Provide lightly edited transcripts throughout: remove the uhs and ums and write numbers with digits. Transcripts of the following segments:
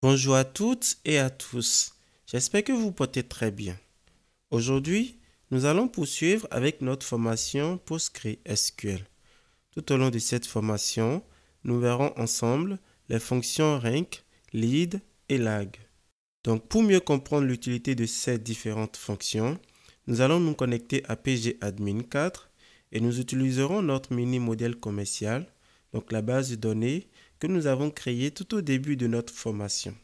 Bonjour à toutes et à tous, j'espère que vous portez très bien. Aujourd'hui, nous allons poursuivre avec notre formation PostgreSQL. Tout au long de cette formation, nous verrons ensemble les fonctions rank, lead et lag. Donc pour mieux comprendre l'utilité de ces différentes fonctions, nous allons nous connecter à pgadmin 4 et nous utiliserons notre mini modèle commercial, donc la base de données que nous avons créée tout au début de notre formation.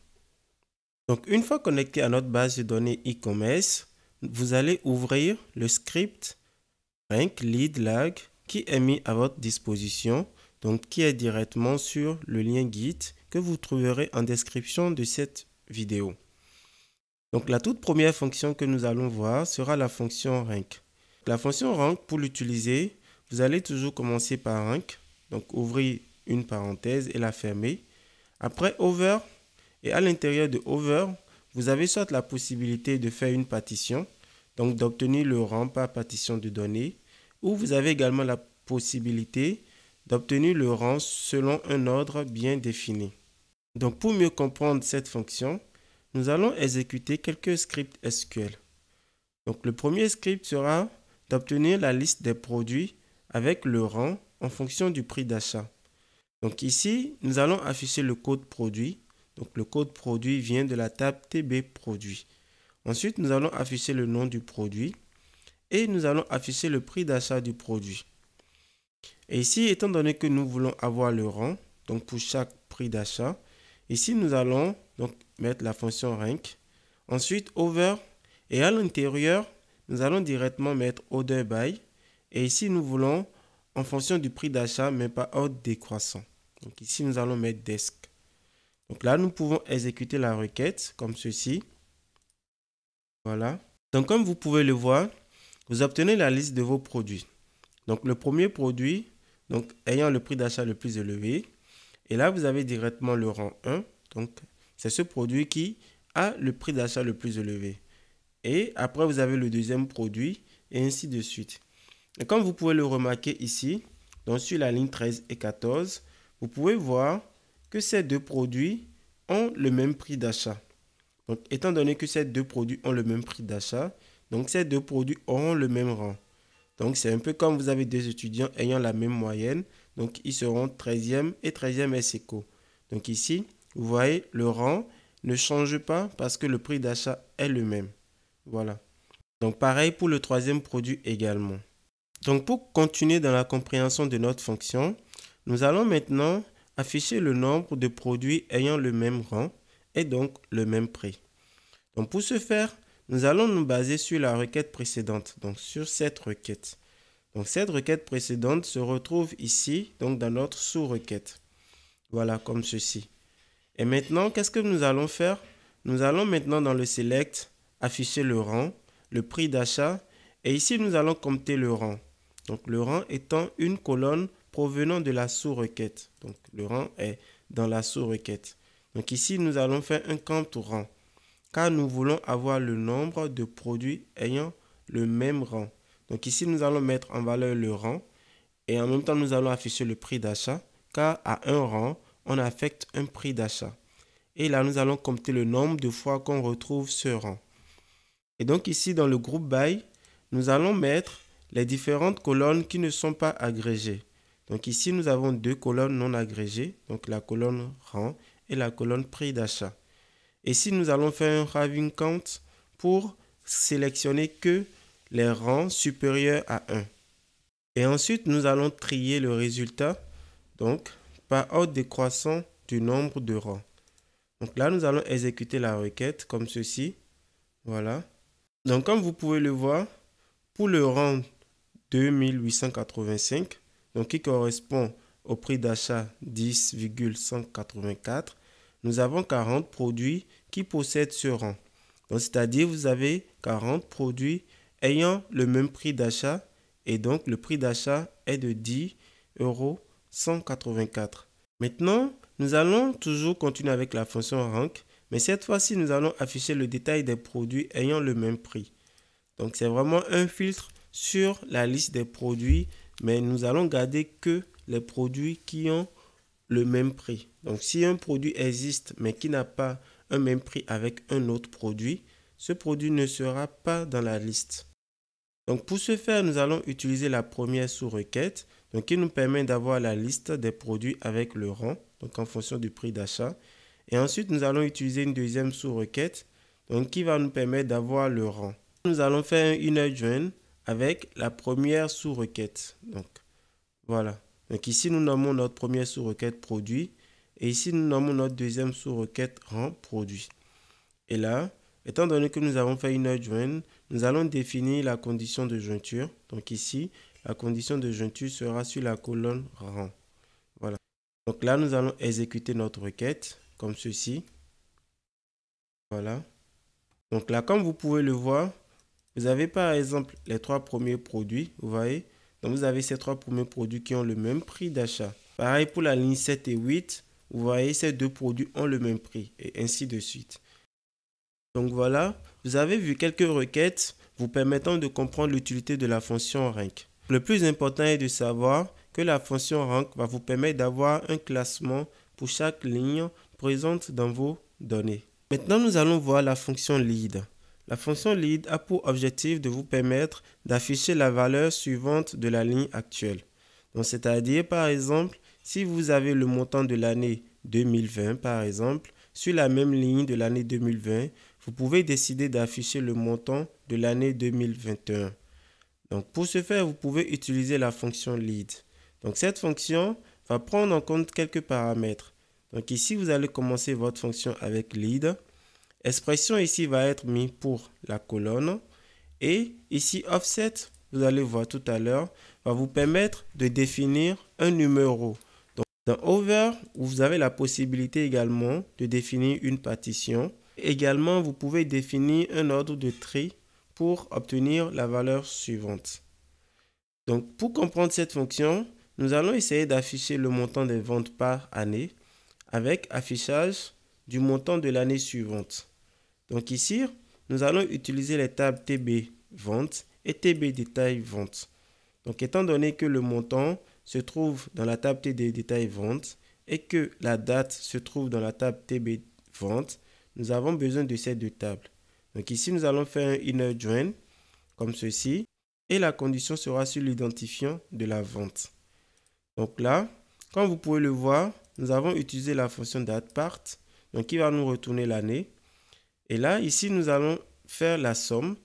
Donc, une fois connecté à notre base de données e-commerce, vous allez ouvrir le script rank lead lag qui est mis à votre disposition, donc qui est directement sur le lien Git que vous trouverez en description de cette vidéo. Donc, la toute première fonction que nous allons voir sera la fonction rank. La fonction rank, pour l'utiliser, vous allez toujours commencer par rank, donc ouvrir une parenthèse et la fermer. Après over. Et à l'intérieur de over, vous avez soit la possibilité de faire une partition, donc d'obtenir le rang par partition de données, ou vous avez également la possibilité d'obtenir le rang selon un ordre bien défini. Donc pour mieux comprendre cette fonction, nous allons exécuter quelques scripts SQL. Donc le premier script sera d'obtenir la liste des produits avec le rang en fonction du prix d'achat. Donc ici, nous allons afficher le code produit. Donc le code produit vient de la table TB produit. Ensuite, nous allons afficher le nom du produit et nous allons afficher le prix d'achat du produit. Et ici, étant donné que nous voulons avoir le rang, donc pour chaque prix d'achat, ici nous allons donc mettre la fonction rank. Ensuite, over et à l'intérieur, nous allons directement mettre order by. Et ici, nous voulons en fonction du prix d'achat, mais pas ordre décroissant. Donc ici, nous allons mettre desk. Donc là, nous pouvons exécuter la requête comme ceci. Voilà. Donc comme vous pouvez le voir, vous obtenez la liste de vos produits. Donc le premier produit, donc ayant le prix d'achat le plus élevé. Et là, vous avez directement le rang 1. Donc c'est ce produit qui a le prix d'achat le plus élevé. Et après, vous avez le deuxième produit et ainsi de suite. Et comme vous pouvez le remarquer ici, donc sur la ligne 13 et 14, vous pouvez voir que ces deux produits ont le même prix d'achat. Donc, étant donné que ces deux produits ont le même prix d'achat, donc ces deux produits auront le même rang. Donc, c'est un peu comme vous avez deux étudiants ayant la même moyenne. Donc, ils seront 13e et 13e ex-aequo. Donc, ici, vous voyez, le rang ne change pas parce que le prix d'achat est le même. Voilà. Donc, pareil pour le troisième produit également. Donc, pour continuer dans la compréhension de notre fonction, nous allons maintenant afficher le nombre de produits ayant le même rang et donc le même prix. Donc pour ce faire, nous allons nous baser sur la requête précédente, donc sur cette requête. Donc cette requête précédente se retrouve ici, donc dans notre sous-requête. Voilà, comme ceci. Et maintenant, qu'est-ce que nous allons faire? Nous allons maintenant dans le select afficher le rang, le prix d'achat et ici nous allons compter le rang. Donc le rang étant une colonne provenant de la sous-requête. Donc le rang est dans la sous-requête. Donc ici nous allons faire un count rang car nous voulons avoir le nombre de produits ayant le même rang. Donc ici nous allons mettre en valeur le rang et en même temps nous allons afficher le prix d'achat car à un rang on affecte un prix d'achat. Et là nous allons compter le nombre de fois qu'on retrouve ce rang. Et donc ici dans le groupe by, nous allons mettre les différentes colonnes qui ne sont pas agrégées. Donc ici, nous avons deux colonnes non agrégées, donc la colonne rang et la colonne prix d'achat. Et ici, nous allons faire un having count pour sélectionner que les rangs supérieurs à 1. Et ensuite, nous allons trier le résultat, donc par ordre décroissant du nombre de rangs. Donc là, nous allons exécuter la requête comme ceci. Voilà. Donc comme vous pouvez le voir, pour le rang 2885, donc qui correspond au prix d'achat 10,184, nous avons 40 produits qui possèdent ce rang. Donc c'est-à-dire vous avez 40 produits ayant le même prix d'achat et donc le prix d'achat est de 10,184 €. Maintenant, nous allons toujours continuer avec la fonction rank, mais cette fois-ci, nous allons afficher le détail des produits ayant le même prix. Donc, c'est vraiment un filtre sur la liste des produits, mais nous allons garder que les produits qui ont le même prix. Donc, si un produit existe mais qui n'a pas un même prix avec un autre produit, ce produit ne sera pas dans la liste. Donc, pour ce faire, nous allons utiliser la première sous-requête, donc qui nous permet d'avoir la liste des produits avec le rang, donc en fonction du prix d'achat. Et ensuite, nous allons utiliser une deuxième sous-requête, donc qui va nous permettre d'avoir le rang. Nous allons faire un inner join avec la première sous-requête. Donc, voilà. Donc ici, nous nommons notre première sous-requête produit. Et ici, nous nommons notre deuxième sous-requête rang produit. Et là, étant donné que nous avons fait une join, nous allons définir la condition de jointure. Donc ici, la condition de jointure sera sur la colonne rang. Voilà. Donc là, nous allons exécuter notre requête comme ceci. Voilà. Donc là, comme vous pouvez le voir, vous avez par exemple les 3 premiers produits, vous voyez. Donc vous avez ces 3 premiers produits qui ont le même prix d'achat. Pareil pour la ligne 7 et 8, vous voyez ces 2 produits ont le même prix et ainsi de suite. Donc voilà, vous avez vu quelques requêtes vous permettant de comprendre l'utilité de la fonction rank. Le plus important est de savoir que la fonction rank va vous permettre d'avoir un classement pour chaque ligne présente dans vos données. Maintenant, nous allons voir la fonction lead. La fonction lead a pour objectif de vous permettre d'afficher la valeur suivante de la ligne actuelle. Donc, c'est-à-dire, par exemple, si vous avez le montant de l'année 2020, par exemple, sur la même ligne de l'année 2020, vous pouvez décider d'afficher le montant de l'année 2021. Donc, pour ce faire, vous pouvez utiliser la fonction lead. Donc, cette fonction va prendre en compte quelques paramètres. Donc, ici, vous allez commencer votre fonction avec lead. Expression ici va être mise pour la colonne. Et ici, offset, vous allez voir tout à l'heure, va vous permettre de définir un numéro. Donc, dans over, vous avez la possibilité également de définir une partition. Également, vous pouvez définir un ordre de tri pour obtenir la valeur suivante. Donc, pour comprendre cette fonction, nous allons essayer d'afficher le montant des ventes par année avec affichage du montant de l'année suivante. Donc ici, nous allons utiliser les tables TB vente et TB détail vente. Donc étant donné que le montant se trouve dans la table TB détail vente et que la date se trouve dans la table TB vente, nous avons besoin de ces 2 tables. Donc ici, nous allons faire un inner join comme ceci et la condition sera sur l'identifiant de la vente. Donc là, comme vous pouvez le voir, nous avons utilisé la fonction datepart, donc qui va nous retourner l'année. Et là, ici, nous allons faire la somme.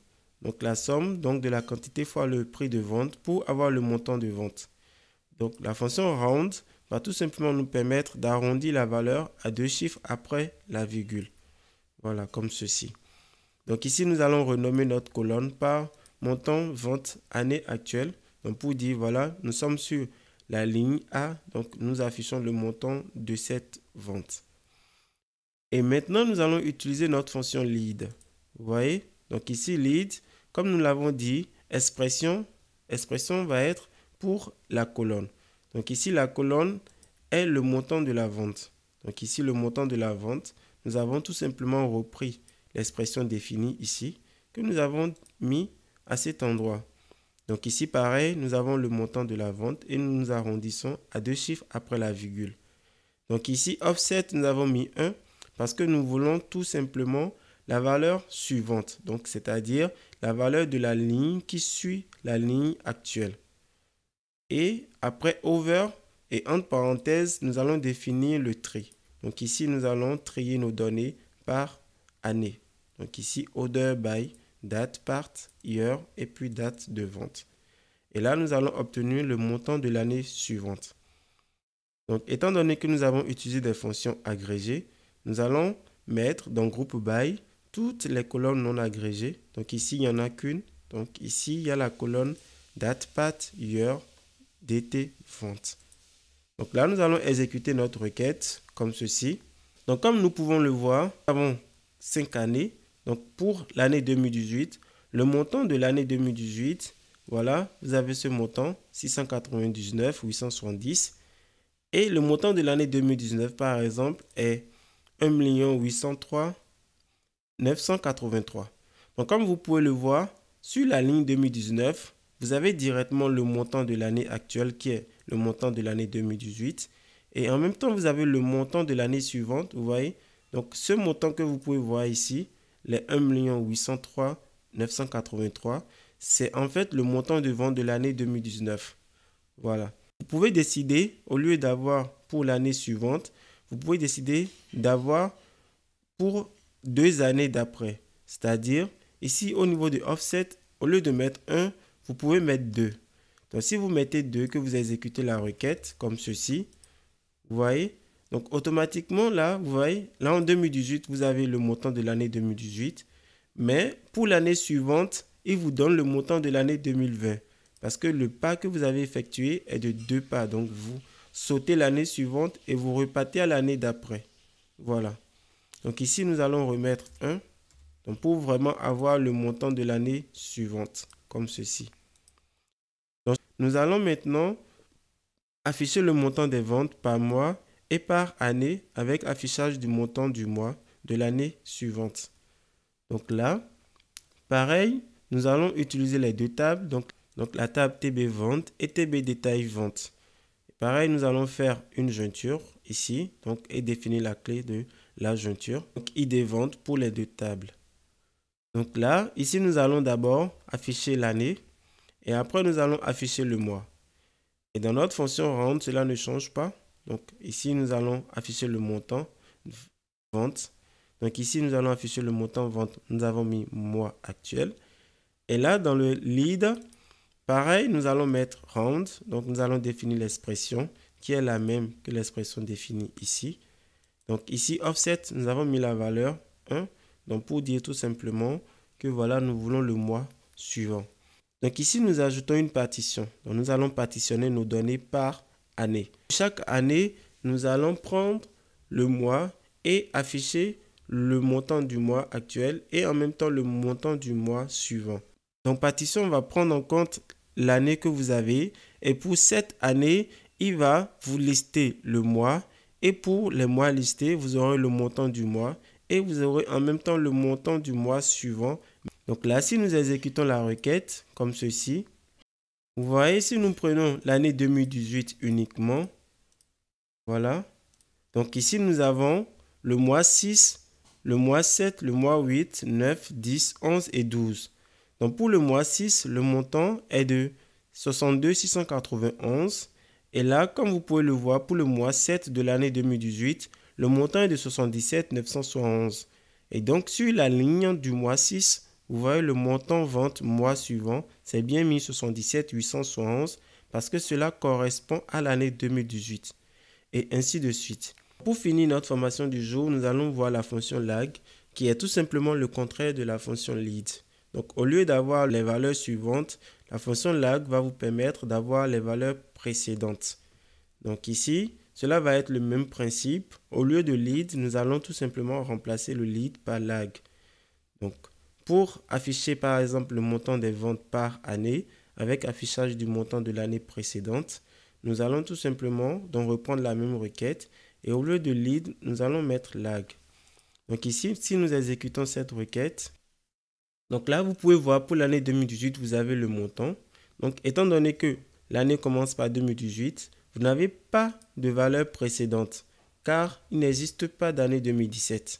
Donc la somme de la quantité fois le prix de vente pour avoir le montant de vente. Donc la fonction round va tout simplement nous permettre d'arrondir la valeur à 2 chiffres après la virgule. Voilà, comme ceci. Donc ici, nous allons renommer notre colonne par montant vente année actuelle. Donc pour dire, voilà, nous sommes sur la ligne A, donc nous affichons le montant de cette vente. Et maintenant, nous allons utiliser notre fonction lead. Vous voyez? Donc ici, lead, comme nous l'avons dit, expression va être pour la colonne. Donc ici, la colonne est le montant de la vente. Donc ici, le montant de la vente, nous avons tout simplement repris l'expression définie ici, que nous avons mis à cet endroit. Donc ici, pareil, nous avons le montant de la vente et nous arrondissons à 2 chiffres après la virgule. Donc ici, offset, nous avons mis 1 parce que nous voulons tout simplement la valeur suivante. Donc, c'est-à-dire la valeur de la ligne qui suit la ligne actuelle. Et après over et entre parenthèses, nous allons définir le tri. Donc ici, nous allons trier nos données par année. Donc ici, order by, date, part, year et puis date de vente. Et là, nous allons obtenir le montant de l'année suivante. Donc, étant donné que nous avons utilisé des fonctions agrégées, nous allons mettre dans groupe by toutes les colonnes non agrégées. Donc ici, il n'y en a qu'une. Donc ici, il y a la colonne date, part, year, dt, vente. Donc là, nous allons exécuter notre requête comme ceci. Donc comme nous pouvons le voir, nous avons 5 années. Donc pour l'année 2018, le montant de l'année 2018, voilà, vous avez ce montant, 699 870. Et le montant de l'année 2019, par exemple, est 1 803 983. Donc comme vous pouvez le voir, sur la ligne 2019, vous avez directement le montant de l'année actuelle qui est le montant de l'année 2018. Et en même temps, vous avez le montant de l'année suivante, vous voyez. Donc, ce montant que vous pouvez voir ici, les 1 803 983, c'est en fait le montant de vente de l'année 2019. Voilà. Vous pouvez décider, au lieu d'avoir pour l'année suivante, vous pouvez décider d'avoir pour 2 années d'après. C'est-à-dire, ici, au niveau de offset, au lieu de mettre 1, vous pouvez mettre 2. Donc, si vous mettez 2, que vous exécutez la requête, comme ceci, vous voyez, donc automatiquement là, vous voyez, là en 2018, vous avez le montant de l'année 2018. Mais pour l'année suivante, il vous donne le montant de l'année 2020. Parce que le pas que vous avez effectué est de 2 pas. Donc vous sautez l'année suivante et vous repartez à l'année d'après. Voilà. Donc ici, nous allons remettre 1. Donc pour vraiment avoir le montant de l'année suivante. Comme ceci. Donc nous allons maintenant afficher le montant des ventes par mois et par année avec affichage du montant du mois de l'année suivante. Donc là, pareil, nous allons utiliser les deux tables. Donc la table TB vente et TB détail vente. Pareil, nous allons faire une jointure ici donc, et définir la clé de la jointure. Donc ID vente pour les deux tables. Donc là, ici, nous allons d'abord afficher l'année et après, nous allons afficher le mois. Et dans notre fonction round, cela ne change pas. Donc ici, nous allons afficher le montant vente. Donc ici, nous allons afficher le montant vente. Nous avons mis mois actuel. Et là, dans le lead, pareil, nous allons mettre round. Donc nous allons définir l'expression qui est la même que l'expression définie ici. Donc ici, offset, nous avons mis la valeur 1. Donc pour dire tout simplement que voilà, nous voulons le mois suivant. Donc ici, nous ajoutons une partition. Donc nous allons partitionner nos données par année. Chaque année, nous allons prendre le mois et afficher le montant du mois actuel et en même temps le montant du mois suivant. Donc partition va prendre en compte l'année que vous avez et pour cette année, il va vous lister le mois et pour les mois listés, vous aurez le montant du mois et vous aurez en même temps le montant du mois suivant. Donc là, si nous exécutons la requête comme ceci, vous voyez, si nous prenons l'année 2018 uniquement, voilà. Donc ici, nous avons le mois 6, le mois 7, le mois 8, 9, 10, 11 et 12. Donc pour le mois 6, le montant est de 62 691. Et là, comme vous pouvez le voir, pour le mois 7 de l'année 2018, le montant est de 77 971. Et donc sur la ligne du mois 6, vous voyez le montant vente mois suivant, c'est bien mis 77 871 parce que cela correspond à l'année 2018. Et ainsi de suite. Pour finir notre formation du jour, nous allons voir la fonction lag qui est tout simplement le contraire de la fonction lead. Donc au lieu d'avoir les valeurs suivantes, la fonction lag va vous permettre d'avoir les valeurs précédentes. Donc ici, cela va être le même principe. Au lieu de lead, nous allons tout simplement remplacer le lead par lag. Donc pour afficher par exemple le montant des ventes par année avec affichage du montant de l'année précédente, nous allons tout simplement donc reprendre la même requête et au lieu de lead, nous allons mettre lag. Donc ici, si nous exécutons cette requête, donc là, vous pouvez voir pour l'année 2018, vous avez le montant. Donc étant donné que l'année commence par 2018, vous n'avez pas de valeur précédente car il n'existe pas d'année 2017.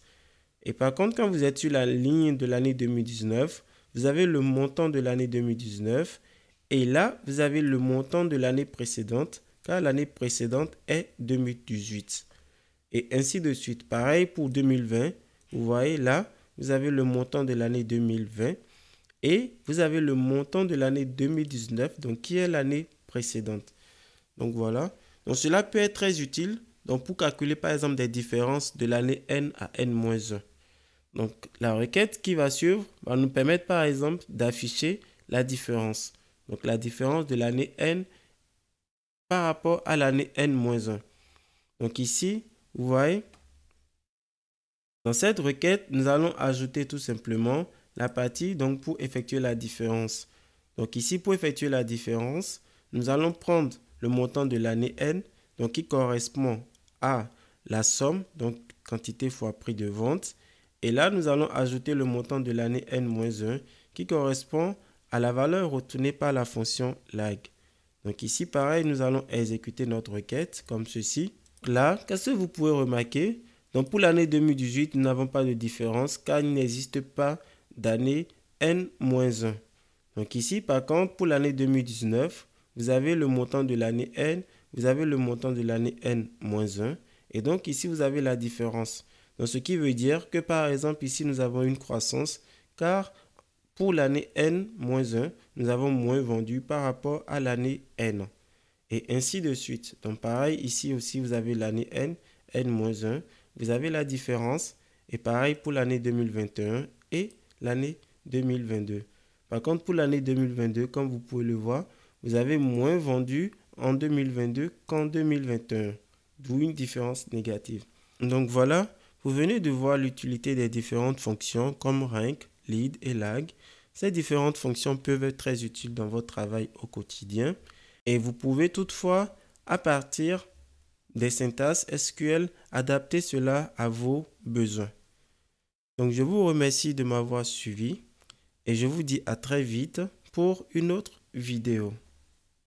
Et par contre, quand vous êtes sur la ligne de l'année 2019, vous avez le montant de l'année 2019 et là, vous avez le montant de l'année précédente car l'année précédente est 2018. Et ainsi de suite. Pareil pour 2020, vous voyez là, vous avez le montant de l'année 2020 et vous avez le montant de l'année 2019, donc qui est l'année précédente. Donc voilà. Donc cela peut être très utile donc pour calculer par exemple des différences de l'année N à N-1. Donc la requête qui va suivre va nous permettre par exemple d'afficher la différence. Donc la différence de l'année N par rapport à l'année N-1. Donc ici, vous voyez, dans cette requête, nous allons ajouter tout simplement la partie donc pour effectuer la différence. Donc ici, pour effectuer la différence, nous allons prendre le montant de l'année N, donc qui correspond à la somme, donc quantité fois prix de vente. Et là, nous allons ajouter le montant de l'année N-1 qui correspond à la valeur retournée par la fonction lag. Donc ici, pareil, nous allons exécuter notre requête comme ceci. là, qu'est-ce que vous pouvez remarquer? Donc pour l'année 2018, nous n'avons pas de différence car il n'existe pas d'année N-1. Donc ici, par contre, pour l'année 2019, vous avez le montant de l'année N, vous avez le montant de l'année N-1. Et donc ici, vous avez la différence. Donc ce qui veut dire que par exemple, ici, nous avons une croissance car pour l'année N-1, nous avons moins vendu par rapport à l'année N. Et ainsi de suite. Donc pareil, ici aussi, vous avez l'année N, N-1. Vous avez la différence. Et pareil pour l'année 2021 et l'année 2022. Par contre, pour l'année 2022, comme vous pouvez le voir, vous avez moins vendu en 2022 qu'en 2021. D'où une différence négative. Donc voilà, vous venez de voir l'utilité des différentes fonctions comme rank, lead et lag. Ces différentes fonctions peuvent être très utiles dans votre travail au quotidien. Et vous pouvez toutefois, à partir des syntaxes SQL, adapter cela à vos besoins. Donc je vous remercie de m'avoir suivi et je vous dis à très vite pour une autre vidéo.